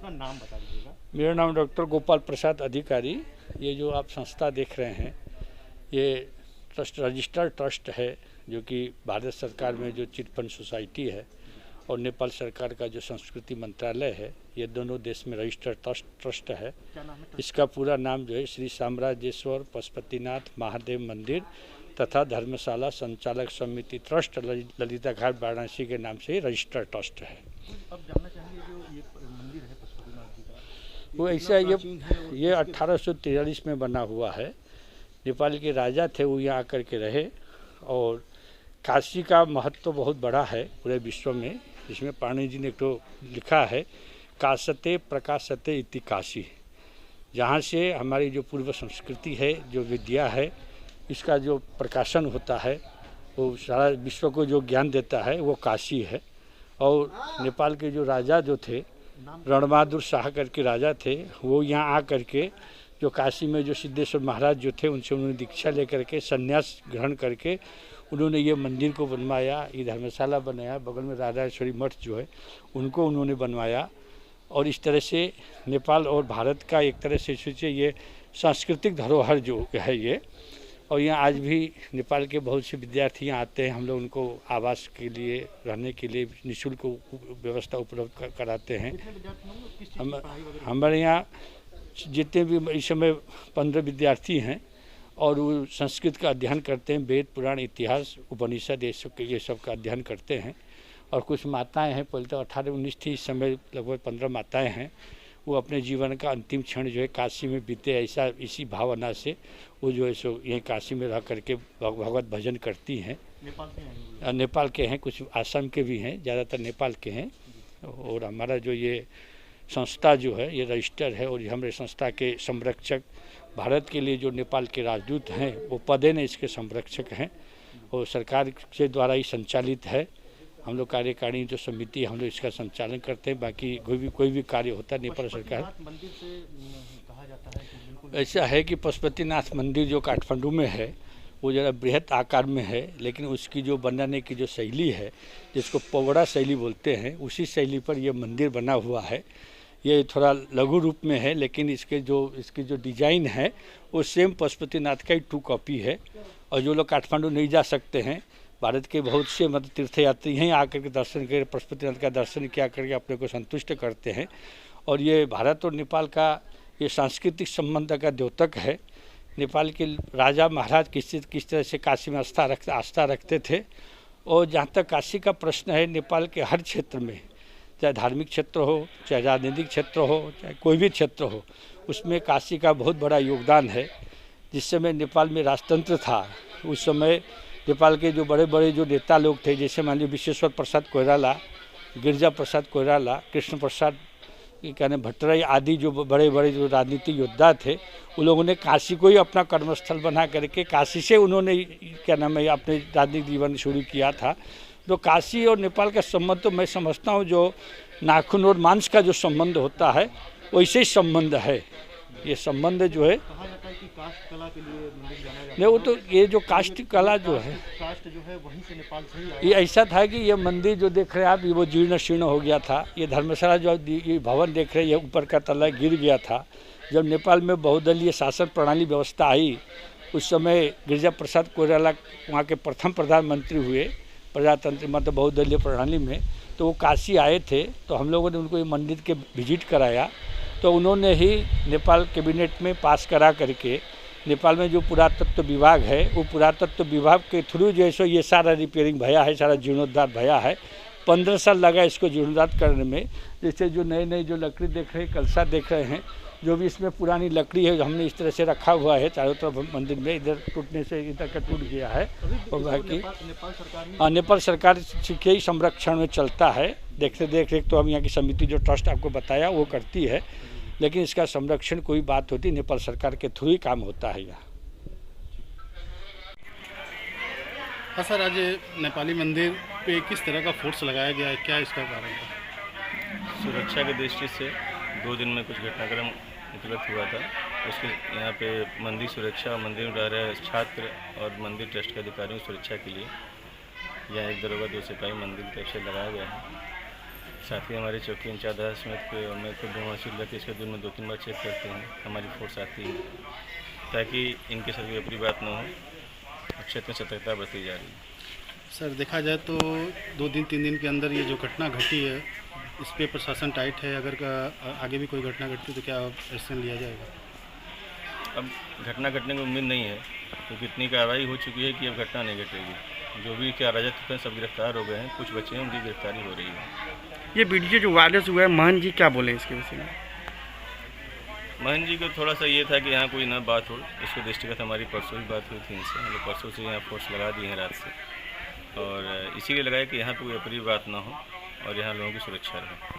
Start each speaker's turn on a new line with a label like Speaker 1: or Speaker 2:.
Speaker 1: अपना नाम बता दीजिएगा।
Speaker 2: मेरा नाम डॉक्टर गोपाल प्रसाद अधिकारी। ये जो आप संस्था देख रहे हैं ये ट्रस्ट रजिस्टर्ड ट्रस्ट है, जो कि भारत सरकार में जो चिट फंड सोसाइटी है और नेपाल सरकार का जो संस्कृति मंत्रालय है, ये दोनों देश में रजिस्टर्ड ट्रस्ट है। इसका पूरा नाम जो है श्री साम्राज्येश्वर पशुपतिनाथ महादेव मंदिर तथा धर्मशाला संचालक समिति ट्रस्ट ललिता घाट वाराणसी के नाम से रजिस्टर्ड ट्रस्ट है।
Speaker 1: अब जानना चाहेंगे जो ये मंदिर है पशुपतिनाथ जी का,
Speaker 2: वो ऐसा ये 1843 में बना हुआ है। नेपाल के राजा थे, वो यहाँ आकर के रहे और काशी का महत्व तो बहुत बड़ा है पूरे विश्व में। जिसमें पाणि जी ने तो लिखा है काशते प्रकाशते इति काशी, जहाँ से हमारी जो पूर्व संस्कृति है, जो विद्या है, इसका जो प्रकाशन होता है, वो सारा विश्व को जो ज्ञान देता है वो काशी है। और नेपाल के जो राजा जो थे, रणबहादुर शाह करके राजा थे, वो यहाँ आ करके जो काशी में जो सिद्धेश्वर महाराज जो थे उनसे उन्होंने दीक्षा लेकर के संन्यास ग्रहण करके उन्होंने ये मंदिर को बनवाया, ये धर्मशाला बनाया, बगल में राधाश्वरी मठ जो है उनको उन्होंने बनवाया। और इस तरह से नेपाल और भारत का एक तरह से सोचिए ये सांस्कृतिक धरोहर जो है ये। और यहाँ आज भी नेपाल के बहुत से विद्यार्थी यहाँ आते हैं, हम लोग उनको आवास के लिए, रहने के लिए निःशुल्क व्यवस्था उपलब्ध कराते हैं। हमारे यहाँ जितने भी इस समय 15 विद्यार्थी हैं और वो संस्कृत का अध्ययन करते हैं, वेद पुराण इतिहास उपनिषद ये सब का अध्ययन करते हैं। और कुछ माताएं हैं, पहले तो 18-19 थी, इस समय लगभग 15 माताएं हैं। वो अपने जीवन का अंतिम क्षण जो है काशी में बीते, ऐसा इसी भावना से वो जो है सो यहीं काशी में रह करके भगवत भजन करती हैं। नेपाल के हैं, कुछ आसाम के भी हैं, ज़्यादातर नेपाल के हैं। और हमारा जो ये संस्था जो है ये रजिस्टर है और हमारे संस्था के संरक्षक भारत के लिए जो नेपाल के राजदूत हैं वो पदे ने इसके संरक्षक हैं और सरकार के द्वारा ही संचालित है। हम लोग कार्यकारिणी जो समिति हम लोग इसका संचालन करते हैं। बाकी कोई भी कार्य होता है नेपाल सरकार।
Speaker 1: मंदिर से कहा जाता है
Speaker 2: ऐसा है कि पशुपतिनाथ मंदिर जो काठमांडू में है वो ज़रा बृहत आकार में है, लेकिन उसकी जो बनाने की जो शैली है जिसको पगोड़ा शैली बोलते हैं, उसी शैली पर यह मंदिर बना हुआ है। ये थोड़ा लघु रूप में है, लेकिन इसकी जो डिज़ाइन है वो सेम पशुपतिनाथ का ही 2 कॉपी है। और जो लोग काठमांडू नहीं जा सकते हैं, भारत के बहुत से मतलब तीर्थयात्री हैं आकर के दर्शन कर पशुपतिनाथ का दर्शन किया करके अपने को संतुष्ट करते हैं। और ये भारत और नेपाल का ये सांस्कृतिक संबंध का द्योतक है। नेपाल के राजा महाराज किस तरह से काशी में आस्था रखते थे। और जहाँ तक काशी का प्रश्न है, नेपाल के हर क्षेत्र में, चाहे धार्मिक क्षेत्र हो, चाहे राजनीतिक क्षेत्र हो, चाहे कोई भी क्षेत्र हो, उसमें काशी का बहुत बड़ा योगदान है। जिस समय नेपाल में राजतंत्र था, उस समय नेपाल के जो बड़े बड़े जो नेता लोग थे, जैसे मान लीजिए विश्वेश्वर प्रसाद कोइराला, गिरिजा प्रसाद कोइराला, कृष्ण प्रसाद कहने भट्टराई आदि जो बड़े बड़े जो राजनीतिक योद्धा थे, उन लोगों ने काशी को ही अपना कर्मस्थल बना करके काशी से उन्होंने क्या नाम है अपने राजनीतिक जीवन शुरू किया था। तो काशी और नेपाल का संबंध तो मैं समझता हूँ जो नाखून और मांस का जो संबंध होता है वैसे ही संबंध है। ये संबंध जो है,
Speaker 1: कहा जाता है कि काष्ठ कला के लिए मंदिर जाना जाता है।
Speaker 2: नहीं वो तो ये जो काष्ठ कला जो है,
Speaker 1: काष्ठ जो है वहीं से नेपाल से ही आया।
Speaker 2: ये ऐसा था कि ये मंदिर जो देख रहे हैं आप, ये वो जीर्ण शीर्ण हो गया था। ये धर्मशाला जो ये भवन देख रहे हैं, ये ऊपर का तला गिर गया था। जब नेपाल में बहुदलीय शासन प्रणाली व्यवस्था आई, उस समय गिरिजा प्रसाद कोइराला वहाँ के प्रथम प्रधानमंत्री हुए प्रजातंत्र मतलब बहुदलीय प्रणाली में। तो वो काशी आए थे, तो हम लोगों ने उनको ये मंदिर के विजिट कराया। तो उन्होंने ही नेपाल कैबिनेट में पास करा करके नेपाल में जो पुरातत्व विभाग है, वो पुरातत्व विभाग के थ्रू जो है सो ये सारा रिपेयरिंग भया है, सारा जीर्णोद्धार भया है। 15 साल लगा इसको जीर्णोद्धार करने में। जैसे जो नए जो लकड़ी देख रहे हैं, कलसा देख रहे हैं, जो भी इसमें पुरानी लकड़ी है हमने इस तरह से रखा हुआ है चारों तरफ मंदिर में। इधर टूटने से इधर का टूट गया है। और बाकी नेपाल सरकार के ही संरक्षण में चलता है। देख रेख तो हम यहाँ की समिति जो ट्रस्ट आपको बताया वो करती है, लेकिन इसका संरक्षण कोई बात होती नेपाल सरकार के थ्रू ही काम होता है यहाँ।
Speaker 1: हाँ सर, आज नेपाली मंदिर पे किस तरह का फोर्स लगाया गया है, क्या इसका कारण था?
Speaker 3: सुरक्षा की दृष्टि से 2 दिन में कुछ घटनाक्रम उपलब्ध हुआ था। उसके यहाँ पे मंदिर सुरक्षा, मंदिर में रह रहे छात्र और मंदिर ट्रस्ट के अधिकारियों की सुरक्षा के लिए यहाँ 1 दरोगा 2 सिपाही मंदिर की तरफ से लगाया गया है। साथ ही हमारे चौकी इंचार्ज समेत मैं तो बेमासूल रहती इसके दिन में 2-3 बार चेक करते हैं, हमारी फोर्स आती है ताकि इनके साथ कोई अपनी बात ना हो। क्षेत्र में सतर्कता बरती जा रही है।
Speaker 1: सर देखा जाए तो 2 दिन 3 दिन के अंदर ये जो घटना घटी है इस पे प्रशासन टाइट है, अगर आगे भी कोई घटना घटती तो क्या एक्शन लिया जाएगा?
Speaker 3: अब घटना घटने की उम्मीद नहीं है क्योंकि इतनी कार्रवाई हो चुकी है कि अब घटना नहीं घटेगी। जो भी क्या अराजक हैं सब गिरफ्तार हो गए हैं, कुछ बच्चे हैं उनकी गिरफ्तारी हो रही है।
Speaker 4: ये वीडियो जो वायरस हुआ है, महन जी क्या बोले इसके विषय में?
Speaker 3: महन जी को थोड़ा सा ये था कि यहाँ कोई ना बात हो, इसको दृष्टिगत हमारी परसों ही बात हुई थी इनसे। हम लोग परसों से यहाँ फोर्स लगा दिए हैं रात से, और इसीलिए लगाया कि यहाँ कोई अप्रिय बात ना हो और यहाँ लोगों की सुरक्षा रहे।